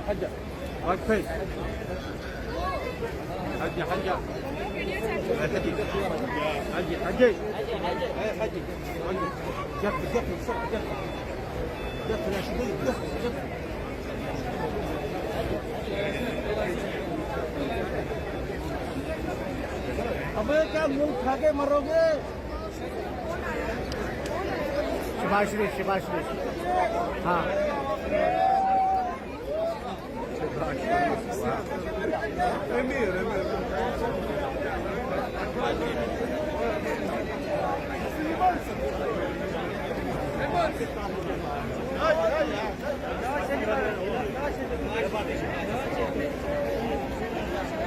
حجة واقفين حجة حجة حجي حجي حجي حجي جف جف بسرعة جف جف يا شباب جف جف अबे क्या मुंह खा के मरोगे शिवाश्री हाँ